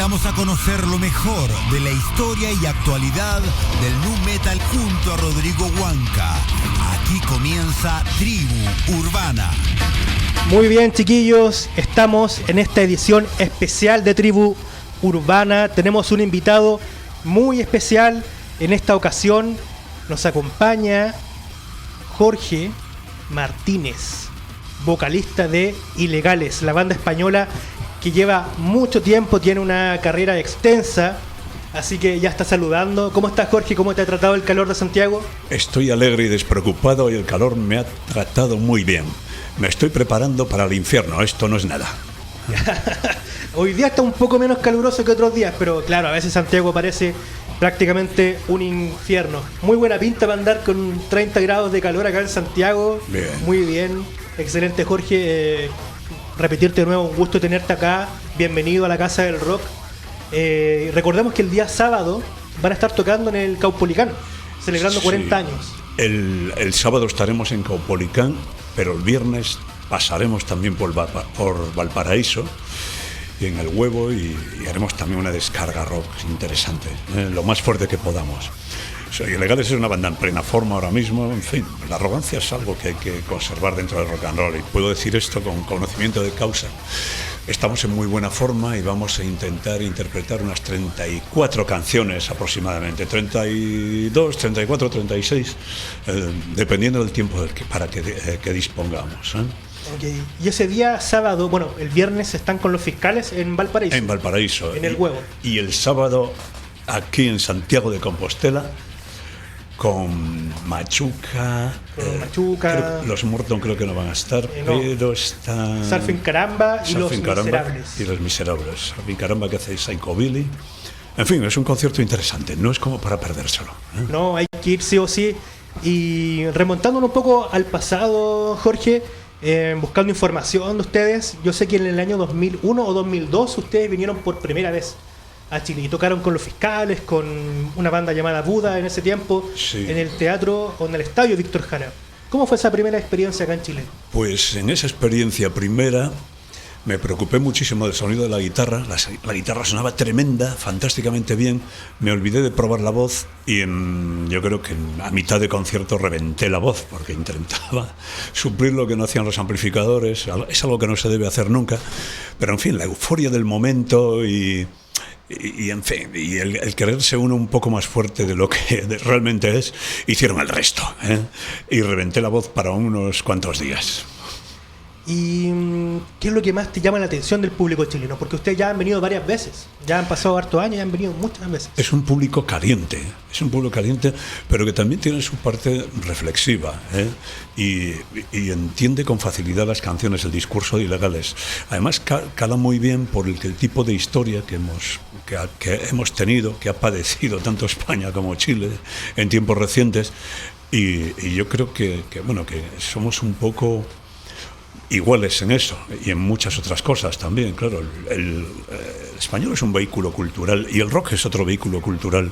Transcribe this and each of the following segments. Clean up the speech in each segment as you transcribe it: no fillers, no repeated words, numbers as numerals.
invitamos a conocer lo mejor de la historia y actualidad del nu metal junto a Rodrigo Huanca. Aquí comienza Tribu Urbana. Muy bien, chiquillos, estamos en esta edición especial de Tribu Urbana. Tenemos un invitado muy especial. En esta ocasión nos acompaña Jorge Martínez, vocalista de Ilegales, la banda española que lleva mucho tiempo, tiene una carrera extensa, así que ya está saludando. ¿Cómo estás, Jorge? ¿Cómo te ha tratado el calor de Santiago? Estoy alegre y despreocupado y el calor me ha tratado muy bien. Me estoy preparando para el infierno, esto no es nada. Hoy día está un poco menos caluroso que otros días, pero claro, a veces Santiago parece prácticamente un infierno. Muy buena pinta para andar con 30 grados de calor acá en Santiago. Bien. Muy bien, excelente, Jorge. Repetirte de nuevo, un gusto tenerte acá. Bienvenido a la Casa del Rock. Recordemos que el día sábado van a estar tocando en el Caupolicán, celebrando 40 años. El sábado estaremos en Caupolicán, pero el viernes pasaremos también por Valparaíso y en El Huevo y haremos también una descarga rock interesante, lo más fuerte que podamos. Ilegales es una banda en plena forma ahora mismo. En fin, la arrogancia es algo que hay que conservar dentro del rock and roll, y puedo decir esto con conocimiento de causa. Estamos en muy buena forma y vamos a intentar interpretar unas 34 canciones aproximadamente, 32, 34, 36, dependiendo del tiempo que dispongamos. Okay. Y ese día sábado, bueno, el viernes están con los fiscales en Valparaíso. En Valparaíso. En El Huevo. Y el sábado aquí en Santiago de Compostela con Machuca. Los Morton creo que no van a estar, no. Pero están Surfing Caramba y Surfing Los Caramba Miserables. Y Los Miserables. Surfing Caramba, que hace Psychobilly. En fin, es un concierto interesante, no es como para perdérselo. No, hay que ir sí o sí. Y remontándonos un poco al pasado, Jorge, buscando información de ustedes, yo sé que en el año 2001 o 2002 ustedes vinieron por primera vez a Chile y tocaron con los fiscales, con una banda llamada Buda en ese tiempo, sí, en el teatro o en el estadio Víctor Jara. ¿Cómo fue esa primera experiencia acá en Chile? Pues en esa experiencia primera me preocupé muchísimo del sonido de la guitarra. La guitarra sonaba tremenda, fantásticamente bien. Me olvidé de probar la voz y yo creo que a mitad de concierto reventé la voz porque intentaba suplir lo que no hacían los amplificadores. Es algo que no se debe hacer nunca, pero en fin, la euforia del momento y en fin, y el quererse uno un poco más fuerte de lo que realmente es, hicieron el resto, y reventé la voz para unos cuantos días. ¿Y qué es lo que más te llama la atención del público chileno? Porque ustedes ya han venido varias veces, ya han pasado hartos años y han venido muchas veces. Es un público caliente, pero que también tiene su parte reflexiva, y entiende con facilidad las canciones, el discurso de Ilegales. Además cala muy bien por el tipo de historia que hemos tenido, que ha padecido tanto España como Chile en tiempos recientes, y yo creo que somos un poco iguales en eso y en muchas otras cosas también. Claro, el español es un vehículo cultural y el rock es otro vehículo cultural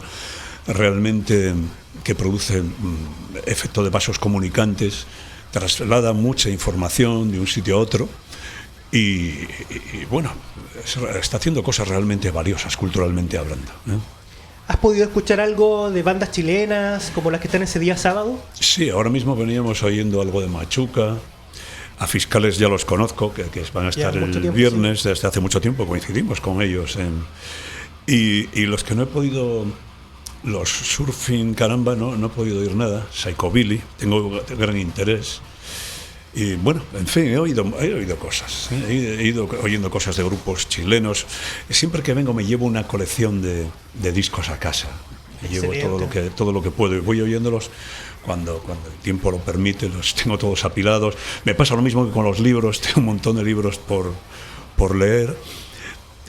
realmente que produce efecto de vasos comunicantes, traslada mucha información de un sitio a otro y bueno, está haciendo cosas realmente valiosas culturalmente hablando, ¿Has podido escuchar algo de bandas chilenas como las que están ese día sábado? Sí, ahora mismo veníamos oyendo algo de Machuca. A Fiscales ya los conozco, que van a estar el viernes, sí. Desde hace mucho tiempo coincidimos con ellos. Y los que no he podido, los Surfing Caramba, no he podido oír nada. Psychobilly, tengo gran interés. Y bueno, en fin, he oído cosas. He ido oyendo cosas de grupos chilenos. Siempre que vengo me llevo una colección de discos a casa. Me llevo todo lo que puedo y voy oyéndolos. Cuando el tiempo lo permite, los tengo todos apilados. Me pasa lo mismo que con los libros, tengo un montón de libros por leer.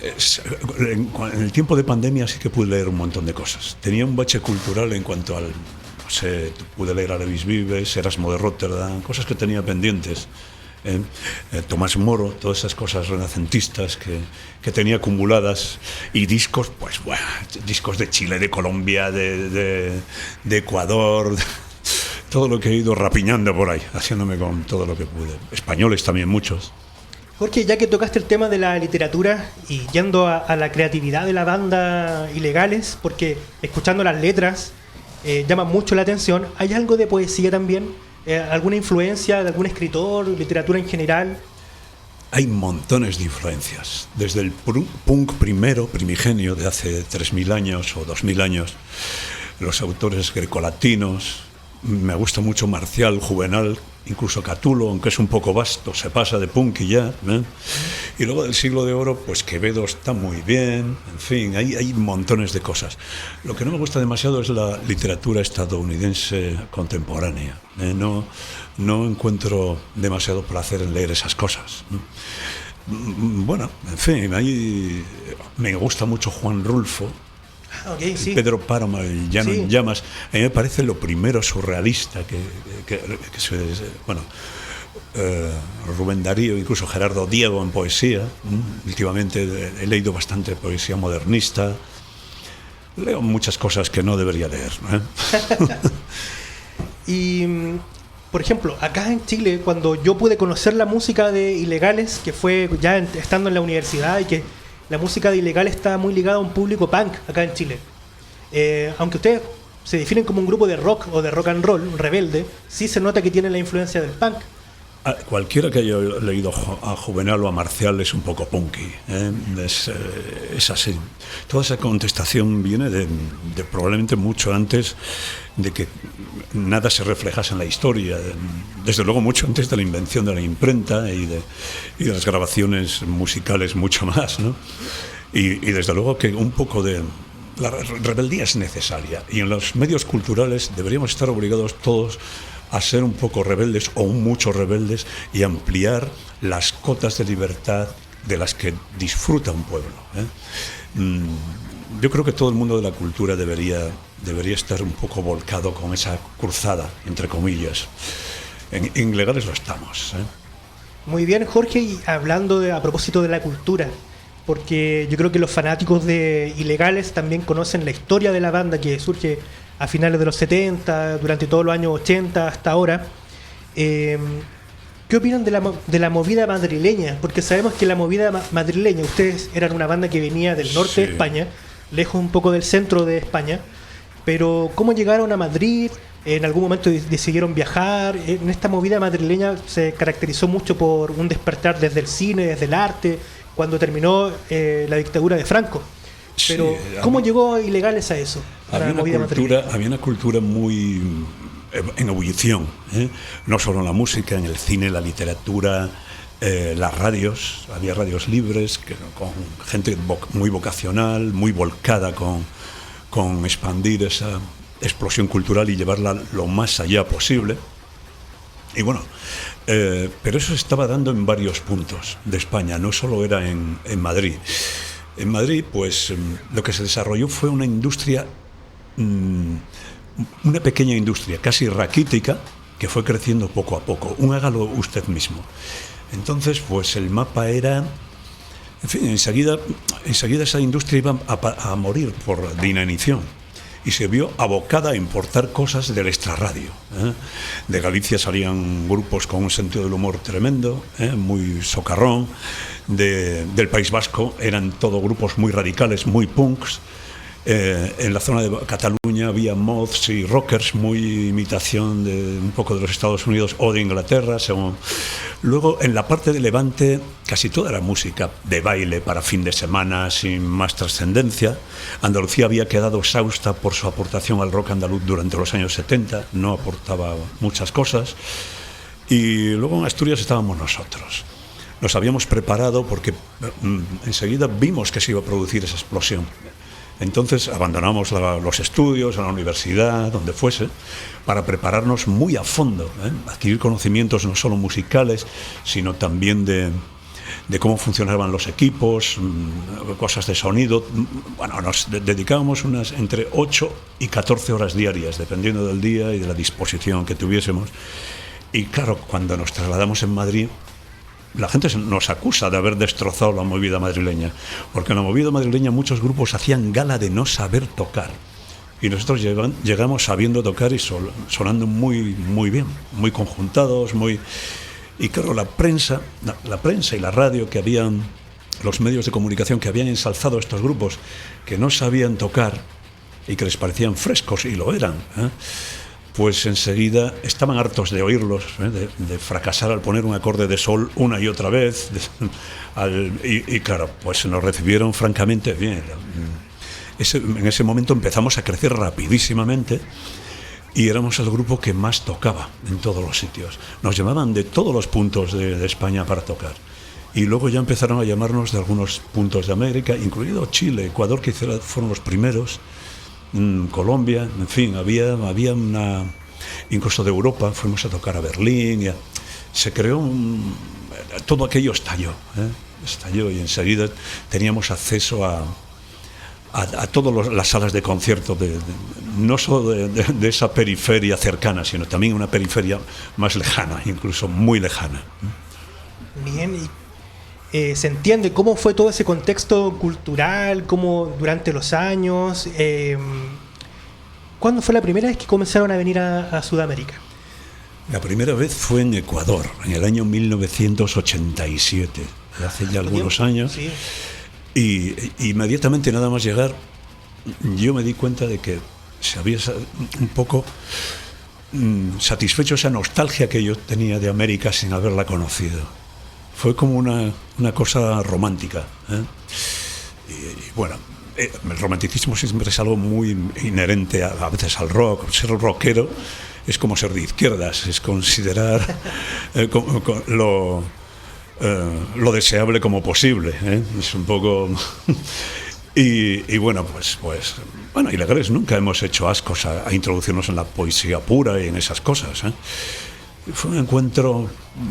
En el tiempo de pandemia sí que pude leer un montón de cosas. Tenía un bache cultural en cuanto al, pude leer a Levis Vives, Erasmo de Rotterdam, cosas que tenía pendientes. Tomás Moro, todas esas cosas renacentistas que tenía acumuladas, y discos, pues bueno, discos de Chile, de Colombia, de Ecuador, todo lo que he ido rapiñando por ahí, haciéndome con todo lo que pude. Españoles también muchos. Jorge, ya que tocaste el tema de la literatura y yendo a la creatividad de la banda Ilegales, porque escuchando las letras llama mucho la atención, ¿hay algo de poesía también? ¿Alguna influencia de algún escritor, literatura en general? Hay montones de influencias, desde el punk primigenio de hace 3.000 años o 2.000 años, los autores grecolatinos, me gusta mucho Marcial, Juvenal, incluso Catulo, aunque es un poco vasto, se pasa de punk y ya, ¿eh? Y luego del siglo de oro, pues Quevedo está muy bien, en fin, hay montones de cosas. Lo que no me gusta demasiado es la literatura estadounidense contemporánea, ¿eh? No encuentro demasiado placer en leer esas cosas. Bueno, en fin, me gusta mucho Juan Rulfo. Okay, sí. Pedro Páramo, el Llano en Llamas. A mí me parece lo primero surrealista Rubén Darío, incluso Gerardo Diego en poesía. Últimamente he leído bastante poesía modernista. Leo muchas cosas que no debería leer, ¿no? Y, por ejemplo, acá en Chile, cuando yo pude conocer la música de Ilegales, que fue ya estando en la universidad, y que la música de Ilegales está muy ligada a un público punk acá en Chile. Aunque ustedes se definen como un grupo de rock o de rock and roll, rebelde, sí se nota que tienen la influencia del punk. Cualquiera que haya leído a Juvenal o a Marcial es un poco punky, ¿eh? Es así. Toda esa contestación viene de probablemente mucho antes de que nada se reflejase en la historia, desde luego mucho antes de la invención de la imprenta y de las grabaciones musicales mucho más, ¿no? Y desde luego que un poco de la rebeldía es necesaria, y en los medios culturales deberíamos estar obligados todos a ser un poco rebeldes o mucho rebeldes y ampliar las cotas de libertad de las que disfruta un pueblo, ¿eh? Yo creo que todo el mundo de la cultura debería estar un poco volcado con esa cruzada, entre comillas. En Ilegales lo estamos, ¿eh? Muy bien, Jorge, y hablando a propósito de la cultura, porque yo creo que los fanáticos de Ilegales también conocen la historia de la banda que surge a finales de los 70, durante todos los años 80 hasta ahora. ¿Qué opinan de la movida madrileña? Porque sabemos que la movida madrileña, ustedes eran una banda que venía del norte de España, lejos un poco del centro de España, pero ¿cómo llegaron a Madrid? ¿En algún momento decidieron viajar? En esta movida madrileña se caracterizó mucho por un despertar desde el cine, desde el arte, cuando terminó la dictadura de Franco. Pero, ¿cómo llegó Ilegales a eso? Había una cultura muy en ebullición, ¿eh? No solo en la música, en el cine, la literatura, las radios. Había radios libres, con gente muy vocacional, muy volcada con expandir esa explosión cultural y llevarla lo más allá posible. Y bueno, pero eso se estaba dando en varios puntos de España, no solo era en Madrid. En Madrid, pues lo que se desarrolló fue una industria, una pequeña industria, casi raquítica, que fue creciendo poco a poco. Hágalo usted mismo. Entonces, pues el mapa era... En fin, enseguida esa industria iba a morir de inanición. Y se vio abocada a importar cosas del extrarradio, ¿eh? De Galicia salían grupos con un sentido del humor tremendo, muy socarrón. Del País Vasco eran todo grupos muy radicales, muy punks. En la zona de Cataluña había mods y rockers, muy imitación de un poco de los Estados Unidos o de Inglaterra, según. Luego, en la parte de Levante, casi toda era música de baile para fin de semana, sin más trascendencia. Andalucía había quedado exhausta por su aportación al rock andaluz durante los años 70, no aportaba muchas cosas. Y luego en Asturias estábamos nosotros. Nos habíamos preparado porque enseguida vimos que se iba a producir esa explosión. Entonces abandonamos los estudios, a la universidad, donde fuese, para prepararnos muy a fondo, adquirir conocimientos no solo musicales, sino también de cómo funcionaban los equipos, cosas de sonido. Bueno, nos dedicábamos unas entre 8 y 14 horas diarias, dependiendo del día y de la disposición que tuviésemos. Y claro, cuando nos trasladamos en Madrid, la gente nos acusa de haber destrozado la movida madrileña, porque en la movida madrileña muchos grupos hacían gala de no saber tocar, y nosotros llegamos sabiendo tocar y sonando muy, muy bien, muy conjuntados, muy... Y claro, la prensa y la radio, que habían, los medios de comunicación que habían ensalzado a estos grupos que no sabían tocar y que les parecían frescos, y lo eran, pues enseguida estaban hartos de oírlos, de fracasar al poner un acorde de sol una y otra vez, y claro, pues nos recibieron francamente bien. En ese momento empezamos a crecer rapidísimamente y éramos el grupo que más tocaba en todos los sitios. Nos llamaban de todos los puntos de España para tocar. Y luego ya empezaron a llamarnos de algunos puntos de América, incluido Chile, Ecuador, que fueron los primeros, Colombia, en fin, había una... Incluso de Europa fuimos a tocar a Berlín, se creó todo aquello estalló, y enseguida teníamos acceso a todas las salas de concierto, no solo de esa periferia cercana, sino también una periferia más lejana, incluso muy lejana. Bien, y se entiende cómo fue todo ese contexto cultural, cómo durante los años. ¿Cuándo fue la primera vez que comenzaron a venir a Sudamérica? La primera vez fue en Ecuador, en el año 1987, hace ya algunos años. Sí. Y inmediatamente, nada más llegar, yo me di cuenta de que se había un poco satisfecho esa nostalgia que yo tenía de América sin haberla conocido. Fue como una cosa romántica. Y bueno, el romanticismo siempre es algo muy inherente a veces al rock. Ser rockero es como ser de izquierdas, es considerar lo deseable como posible, es un poco y bueno, pues bueno, ilegales nunca hemos hecho ascos a introducirnos en la poesía pura y en esas cosas, Fue un encuentro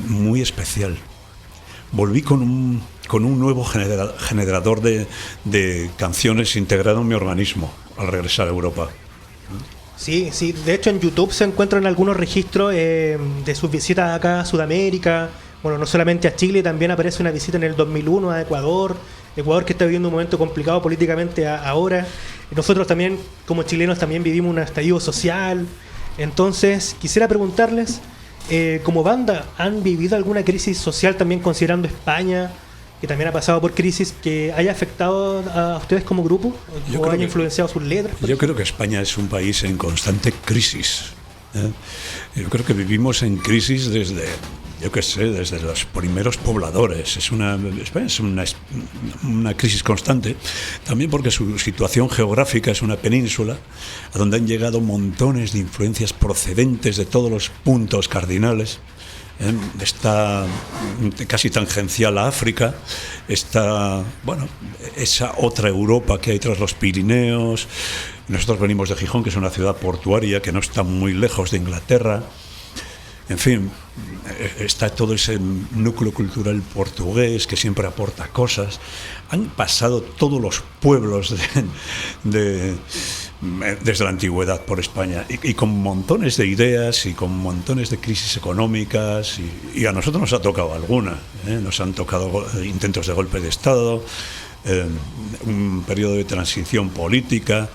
muy especial. Volví con un nuevo generador de canciones integrado en mi organismo al regresar a Europa. Sí, de hecho en YouTube se encuentran algunos registros de sus visitas acá a Sudamérica. Bueno, no solamente a Chile, también aparece una visita en el 2001 a Ecuador que está viviendo un momento complicado políticamente ahora. Nosotros también, como chilenos, también vivimos un estallido social. Entonces, quisiera preguntarles, como banda, ¿han vivido alguna crisis social también considerando España, que también ha pasado por crisis, que haya afectado a ustedes como grupo o haya influenciado sus letras? Yo creo que España es un país en constante crisis. Yo creo que vivimos en crisis desde los primeros pobladores. España es una crisis constante, también porque su situación geográfica es una península a donde han llegado montones de influencias procedentes de todos los puntos cardinales. Está casi tangencial a África, está, bueno, esa otra Europa que hay tras los Pirineos. Nosotros venimos de Gijón, que es una ciudad portuaria que no está muy lejos de Inglaterra. En fin, está todo ese núcleo cultural portugués que siempre aporta cosas. Han pasado todos los pueblos desde la antigüedad por España y con montones de ideas y con montones de crisis económicas y a nosotros nos ha tocado alguna. Nos han tocado intentos de golpe de Estado, un periodo de transición política.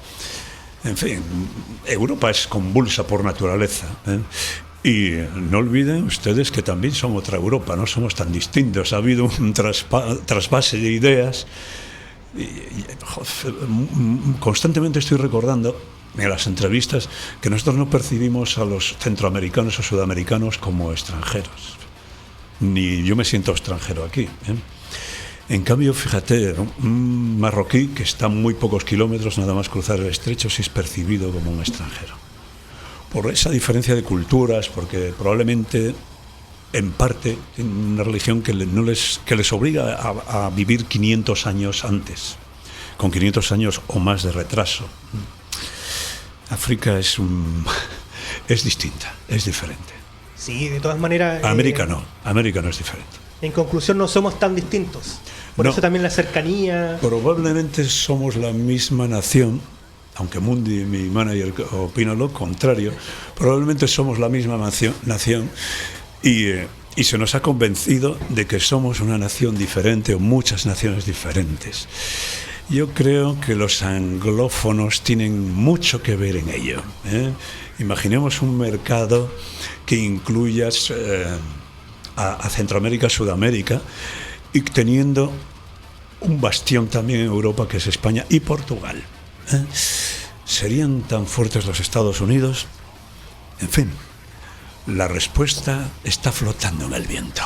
En fin, Europa es convulsa por naturaleza. Y no olviden ustedes que también son otra Europa, no somos tan distintos. Ha habido un trasvase de ideas. Constantemente estoy recordando en las entrevistas que nosotros no percibimos a los centroamericanos o sudamericanos como extranjeros. Ni yo me siento extranjero aquí. En cambio, fíjate, un marroquí que está a muy pocos kilómetros, nada más cruzar el estrecho, sí es percibido como un extranjero. Por esa diferencia de culturas, porque probablemente, en parte, tienen una religión que les obliga a vivir 500 años antes, con 500 años o más de retraso. África es distinta, es diferente. Sí, de todas maneras... América no es diferente. En conclusión, no somos tan distintos. Por eso también la cercanía... Probablemente somos la misma nación, aunque Mundi, mi manager, opina lo contrario. Probablemente somos la misma nación y se nos ha convencido de que somos una nación diferente o muchas naciones diferentes. Yo creo que los anglófonos tienen mucho que ver en ello. Imaginemos un mercado que incluya a Centroamérica, Sudamérica, y teniendo un bastión también en Europa, que es España y Portugal. ¿Serían tan fuertes los Estados Unidos? En fin, la respuesta está flotando en el viento.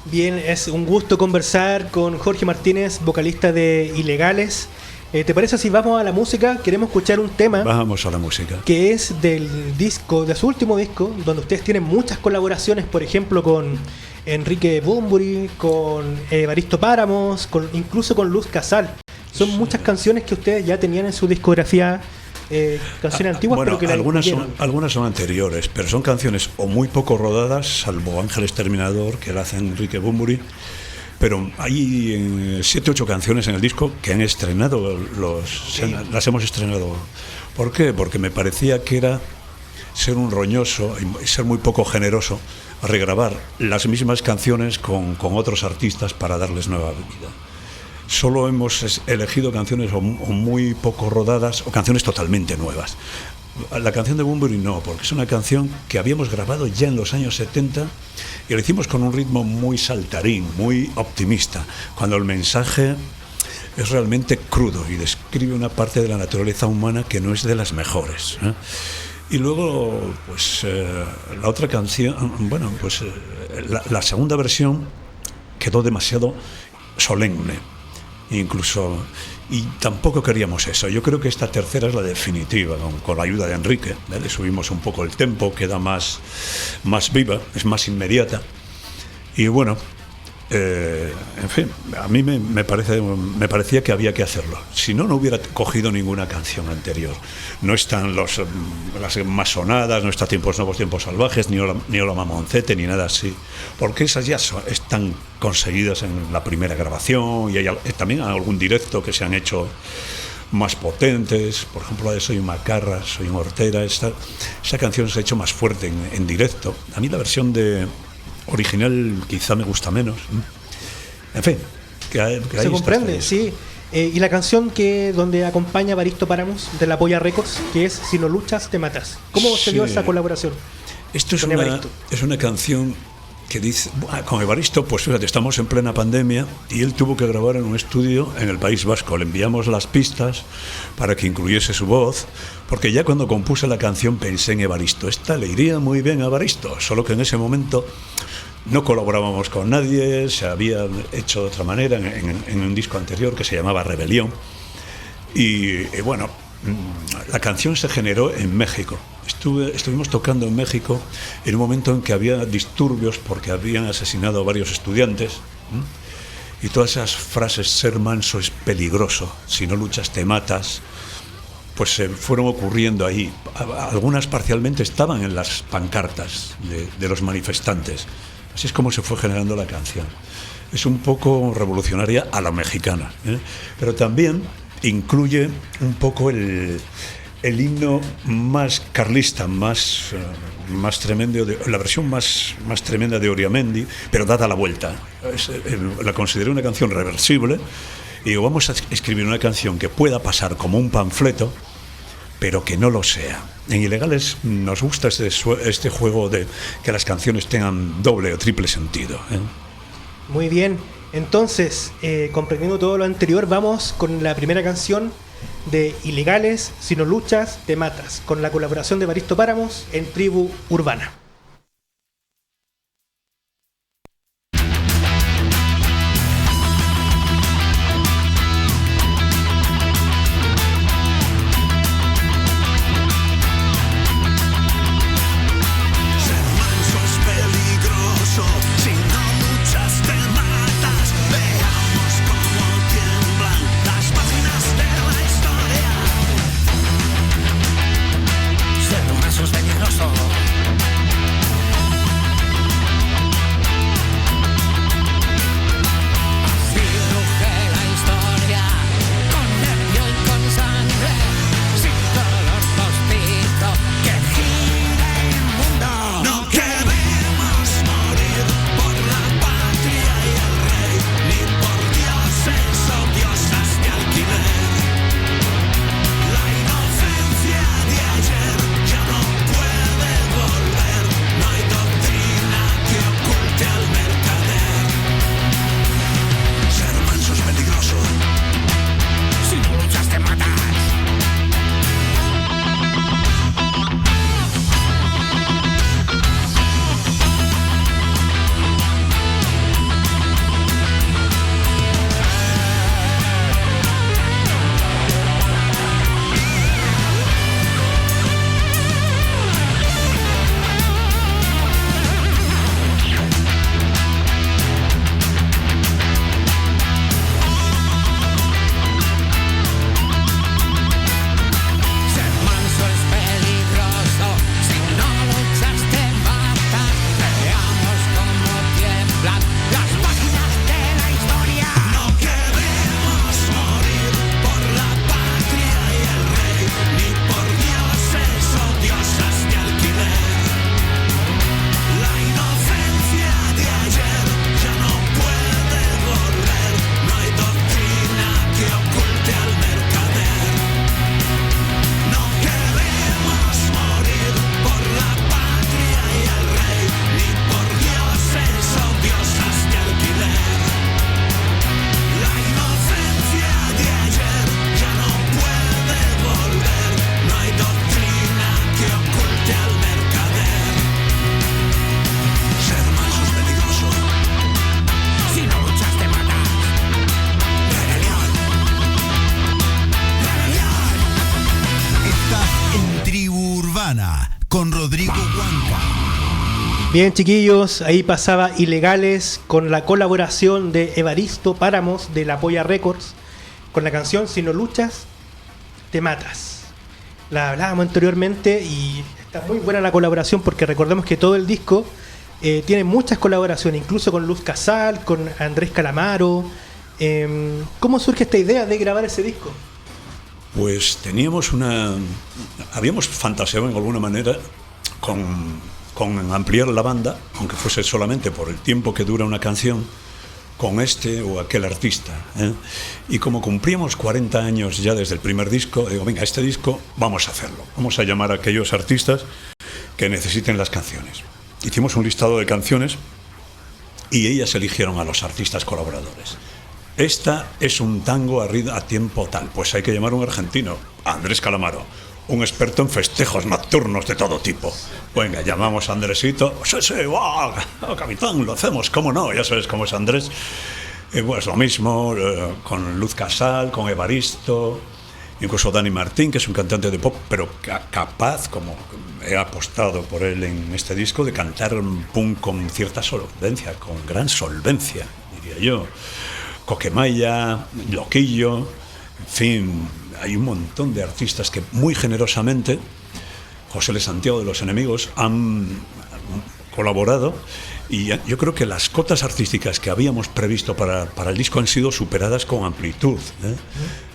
Bien, es un gusto conversar con Jorge Martínez, vocalista de Ilegales. ¿Te parece si vamos a la música? Queremos escuchar un tema. Vamos a la música. Que es del disco, de su último disco, donde ustedes tienen muchas colaboraciones, por ejemplo, con Enrique Bunbury, con Evaristo Páramos, incluso con Luz Casal. Son muchas canciones que ustedes ya tenían en su discografía, canciones antiguas, bueno, pero que algunas son anteriores, pero son canciones o muy poco rodadas, salvo Ángeles Terminador, que la hace Enrique Bunbury. Pero hay 7 u 8 canciones en el disco que han estrenado, las hemos estrenado. ¿Por qué? Porque me parecía que era ser un roñoso y ser muy poco generoso a regrabar las mismas canciones con otros artistas para darles nueva vida. Solo hemos elegido canciones o muy poco rodadas o canciones totalmente nuevas. La canción de Bunbury no, porque es una canción que habíamos grabado ya en los años 70 y lo hicimos con un ritmo muy saltarín, muy optimista, cuando el mensaje es realmente crudo y describe una parte de la naturaleza humana que no es de las mejores, ¿eh? Y luego, pues la otra canción, bueno, pues la segunda versión quedó demasiado solemne, incluso, y tampoco queríamos eso. Yo creo que esta tercera es la definitiva, con la ayuda de Enrique, ¿eh? Le subimos un poco el tempo, queda más viva, es más inmediata, y bueno, en fin, a mí me parecía que había que hacerlo. Si no, no hubiera cogido ninguna canción anterior. No están las más sonadas, no está Tiempos Nuevos, Tiempos Salvajes, ni Hola Mamoncete, ni nada así, porque esas ya están conseguidas en la primera grabación, y hay también algún directo que se han hecho más potentes. Por ejemplo, la de Soy un Macarra, Soy un Hortera, esa canción se ha hecho más fuerte en directo. A mí la versión original quizá me gusta menos. En fin, que se comprende, sí. Y la canción donde acompaña Evaristo Páramos, de la Polla Records, que es Si no luchas, te matas. ¿Cómo se dio esa colaboración? Esto es una canción que dice, con Evaristo, pues fíjate, estamos en plena pandemia y él tuvo que grabar en un estudio en el País Vasco. Le enviamos las pistas para que incluyese su voz, porque ya cuando compuse la canción pensé en Evaristo. Esta le iría muy bien a Evaristo, solo que en ese momento no colaborábamos con nadie, se había hecho de otra manera en un disco anterior que se llamaba Rebelión. Y bueno, la canción se generó en México. Estuvimos tocando en México en un momento en que había disturbios porque habían asesinado a varios estudiantes, y todas esas frases, ser manso es peligroso, si no luchas te matas, pues se fueron ocurriendo ahí. Algunas parcialmente estaban en las pancartas de los manifestantes. Así es como se fue generando la canción. Es un poco revolucionaria a la mexicana, ¿eh? Pero también incluye un poco el himno más carlista, más tremendo, la versión más tremenda de Oriamendi, pero dada la vuelta. La consideré una canción reversible y digo, vamos a escribir una canción que pueda pasar como un panfleto, pero que no lo sea. En Ilegales nos gusta este juego de que las canciones tengan doble o triple sentido, ¿eh? Muy bien. Entonces, comprendiendo todo lo anterior, vamos con la primera canción de Ilegales, Si no luchas, te matas, con la colaboración de Evaristo Páramos en Tribu Urbana. Ser manso es peligroso. Bien, chiquillos, ahí pasaba Ilegales con la colaboración de Evaristo Páramos de La Polla Records con la canción Si no luchas, te matas. La hablábamos anteriormente y está muy buena la colaboración porque recordemos que todo el disco tiene muchas colaboraciones, incluso con Luz Casal, con Andrés Calamaro. ¿Cómo surge esta idea de grabar ese disco? Pues habíamos fantaseado en alguna manera con ampliar la banda, aunque fuese solamente por el tiempo que dura una canción, con este o aquel artista, ¿eh? Y como cumplíamos 40 años ya desde el primer disco, digo, venga, este disco vamos a hacerlo, vamos a llamar a aquellos artistas que necesiten las canciones. Hicimos un listado de canciones y ellas eligieron a los artistas colaboradores. Esta es un tango a tiempo tal, pues hay que llamar a un argentino, a Andrés Calamaro, un experto en festejos nocturnos de todo tipo. Venga, llamamos a Andresito. Sí, wow, capitán, lo hacemos, ¿cómo no? Ya sabes cómo es Andrés. Pues lo mismo con Luz Casal, con Evaristo, incluso Dani Martín, que es un cantante de pop, pero capaz, como he apostado por él en este disco, de cantar un punk con cierta solvencia, con gran solvencia, diría yo. Coquemaya, Loquillo, en fin, hay un montón de artistas que muy generosamente, José L. Santiago de Los Enemigos, han colaborado, y yo creo que las cotas artísticas que habíamos previsto para el disco han sido superadas con amplitud, ¿eh?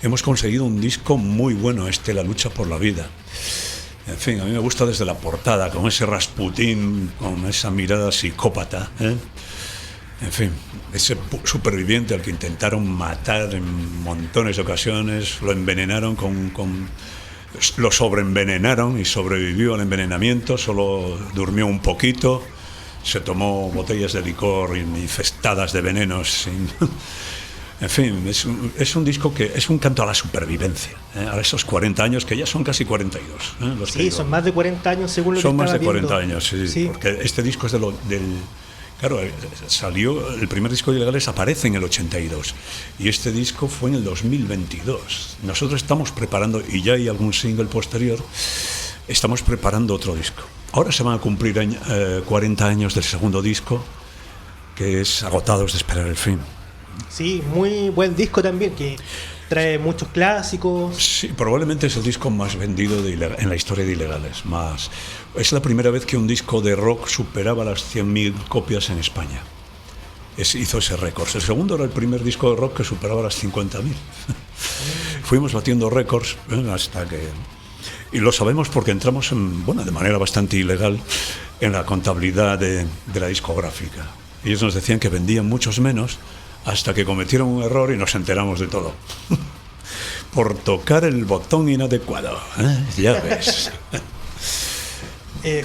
Hemos conseguido un disco muy bueno, La lucha por la vida. En fin, a mí me gusta desde la portada, con ese Rasputín, con esa mirada psicópata, ¿eh? En fin, ese superviviente al que intentaron matar en montones de ocasiones, lo envenenaron lo sobreenvenenaron y sobrevivió al envenenamiento, solo durmió un poquito, se tomó botellas de licor infestadas de venenos. En fin, es un disco que es un canto a la supervivencia, a esos 40 años que ya son casi 42. Sí, son más de 40 años según lo que estaba viendo. Son más de 40 años, sí, porque este disco es Claro, salió, el primer disco de Ilegales aparece en el 82 y este disco fue en el 2022. Nosotros estamos preparando, y ya hay algún single posterior, estamos preparando otro disco. Ahora se van a cumplir 40 años del segundo disco, que es Agotados de esperar el fin. Sí, muy buen disco también, que trae muchos clásicos. Sí, probablemente es el disco más vendido en la historia de Ilegales. Es la primera vez que un disco de rock superaba las 100.000 copias en España. Hizo ese récord. El segundo era el primer disco de rock que superaba las 50.000. Fuimos batiendo récords hasta que... Y lo sabemos porque entramos de manera bastante ilegal en la contabilidad de la discográfica. Ellos nos decían que vendían muchos menos hasta que cometieron un error y nos enteramos de todo. Por tocar el botón inadecuado, ¿eh? Ya ves.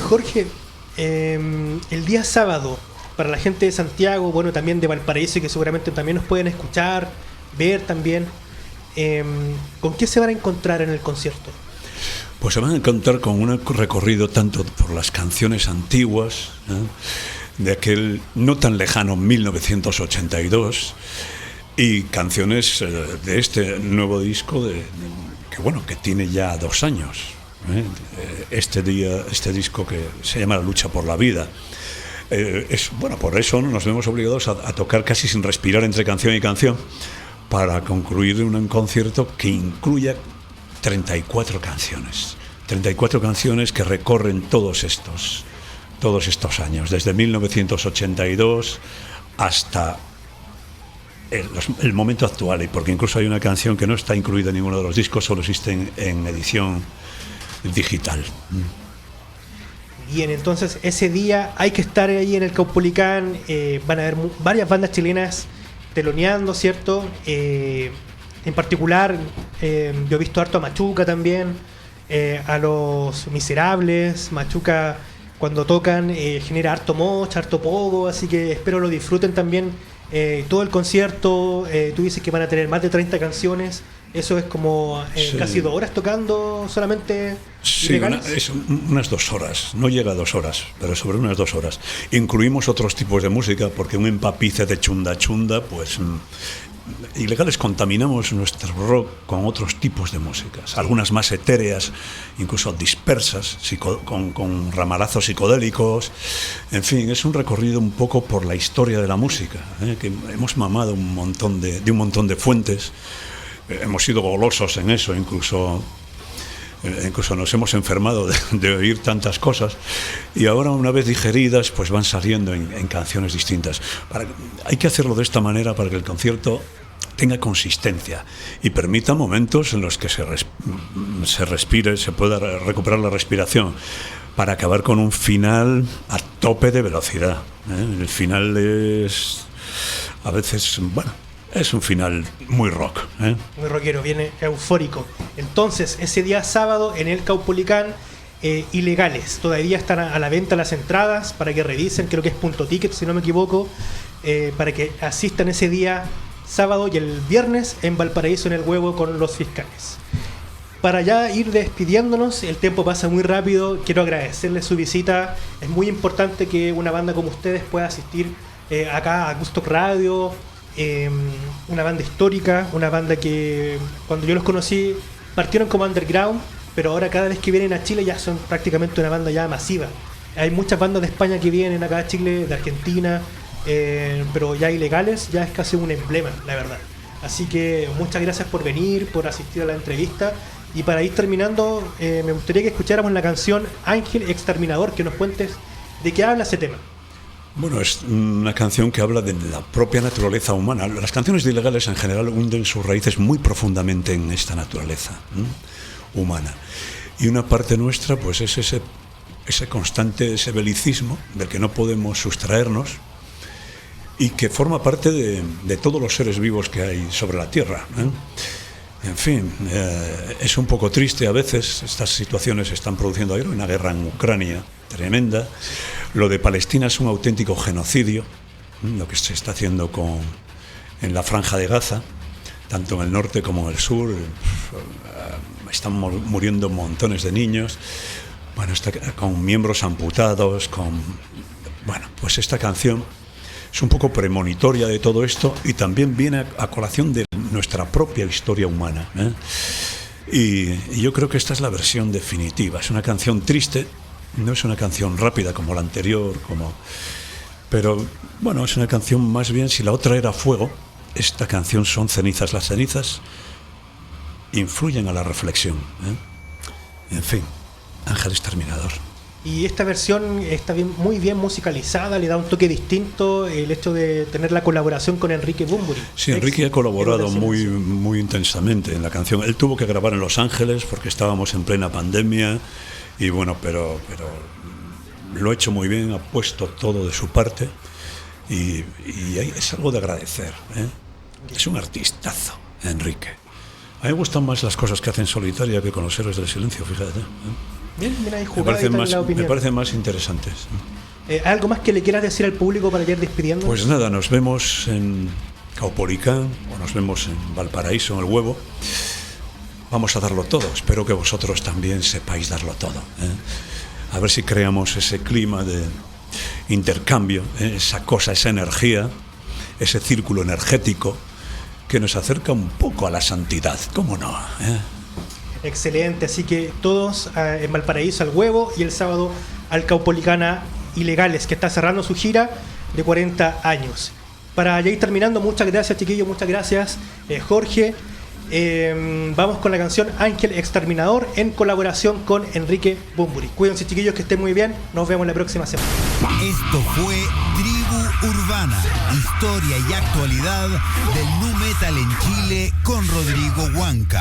Jorge, el día sábado, para la gente de Santiago, bueno, también de Valparaíso, y que seguramente también nos pueden escuchar, ver también, ¿con qué se van a encontrar en el concierto? Pues se van a encontrar con un recorrido tanto por las canciones antiguas, de aquel no tan lejano 1982, y canciones de este nuevo disco que tiene ya 2 años. Este disco que se llama La lucha por la vida. Por eso nos vemos obligados a tocar casi sin respirar entre canción y canción para concluir un concierto que incluya 34 canciones. 34 canciones que recorren todos estos años, desde 1982 hasta el momento actual, y porque incluso hay una canción que no está incluida en ninguno de los discos, solo existe en edición digital. Bien, entonces ese día hay que estar ahí en el Caupolicán. Van a haber varias bandas chilenas teloneando, ¿cierto? En particular, yo he visto harto a Machuca también, a Los Miserables. Machuca, cuando tocan, genera harto mocha, harto pogo, así que espero lo disfruten también todo el concierto. Tú dices que van a tener más de 30 canciones. Eso es como casi 2 horas tocando solamente. Sí, es unas 2 horas, no llega a 2 horas, pero sobre unas 2 horas. Incluimos otros tipos de música, porque un empapice de chunda chunda, pues Ilegales contaminamos nuestro rock con otros tipos de músicas, algunas más etéreas, incluso dispersas, con ramalazos psicodélicos. En fin, es un recorrido un poco por la historia de la música, que hemos mamado un montón de fuentes, hemos sido golosos en eso, incluso nos hemos enfermado de oír tantas cosas, y ahora, una vez digeridas, pues van saliendo en canciones distintas. Hay que hacerlo de esta manera para que el concierto tenga consistencia y permita momentos en los que se respire, se pueda recuperar la respiración, para acabar con un final a tope de velocidad. El final es, a veces, bueno, es un final muy rock. Muy rockero, viene eufórico. Entonces, ese día sábado en el Caupolicán, Ilegales. Todavía están a la venta las entradas para que revisen, creo que es .ticket, si no me equivoco, para que asistan ese día sábado y el viernes en Valparaíso, en el Huevo, con Los Fiscales. Para ya ir despidiéndonos, el tiempo pasa muy rápido. Quiero agradecerles su visita. Es muy importante que una banda como ustedes pueda asistir acá a Gusto Radio. Una banda histórica, una banda que cuando yo los conocí partieron como underground, pero ahora cada vez que vienen a Chile ya son prácticamente una banda ya masiva. Hay muchas bandas de España que vienen acá a Chile, de Argentina, pero ya Ilegales ya es casi un emblema, la verdad. Así que muchas gracias por venir, por asistir a la entrevista. Y para ir terminando, me gustaría que escucháramos la canción Ángel Exterminador, que nos cuentes de qué habla ese tema. Bueno, es una canción que habla de la propia naturaleza humana. Las canciones de Ilegales en general hunden sus raíces muy profundamente en esta naturaleza humana. Y una parte nuestra, pues, es ese constante, ese belicismo del que no podemos sustraernos y que forma parte de todos los seres vivos que hay sobre la Tierra. En fin, es un poco triste a veces. Estas situaciones se están produciendo. Hay una guerra en Ucrania tremenda. Lo de Palestina es un auténtico genocidio, lo que se está haciendo en la Franja de Gaza, tanto en el norte como en el sur. Están muriendo montones de niños, bueno, con miembros amputados, bueno, pues esta canción es un poco premonitoria de todo esto y también viene a colación de nuestra propia historia humana. Y yo creo que esta es la versión definitiva. Es una canción triste. No es una canción rápida como la anterior, pero bueno, es una canción más bien, si la otra era fuego, esta canción son cenizas. Las cenizas influyen a la reflexión. En fin, Ángel Exterminador. Y esta versión está muy bien musicalizada, le da un toque distinto el hecho de tener la colaboración con Enrique Bunbury. Sí, Enrique ha colaborado muy intensamente en la canción. Él tuvo que grabar en Los Ángeles porque estábamos en plena pandemia. Y bueno, pero lo ha hecho muy bien, ha puesto todo de su parte y es algo de agradecer. Es un artistazo, Enrique. A mí me gustan más las cosas que hacen solitaria que con los Héroes del Silencio, fíjate. Bien, mira, me parecen más interesantes. ¿Algo más que le quieras decir al público para ir despidiendo? Pues nada, nos vemos en Caupolicán o nos vemos en Valparaíso, en el Huevo. Vamos a darlo todo. Espero que vosotros también sepáis darlo todo. A ver si creamos ese clima de intercambio, esa energía, ese círculo energético que nos acerca un poco a la santidad. ¿Cómo no? Excelente. Así que todos en Valparaíso al Huevo y el sábado al Caupolicana Ilegales, que está cerrando su gira de 40 años. Para ya ir terminando, muchas gracias, chiquillos. Muchas gracias, Jorge. Vamos con la canción Ángel Exterminador en colaboración con Enrique Bunbury. Cuídense, chiquillos, que estén muy bien. Nos vemos la próxima semana. Esto fue Tribu Urbana, historia y actualidad del nu metal en Chile con Rodrigo Huanca.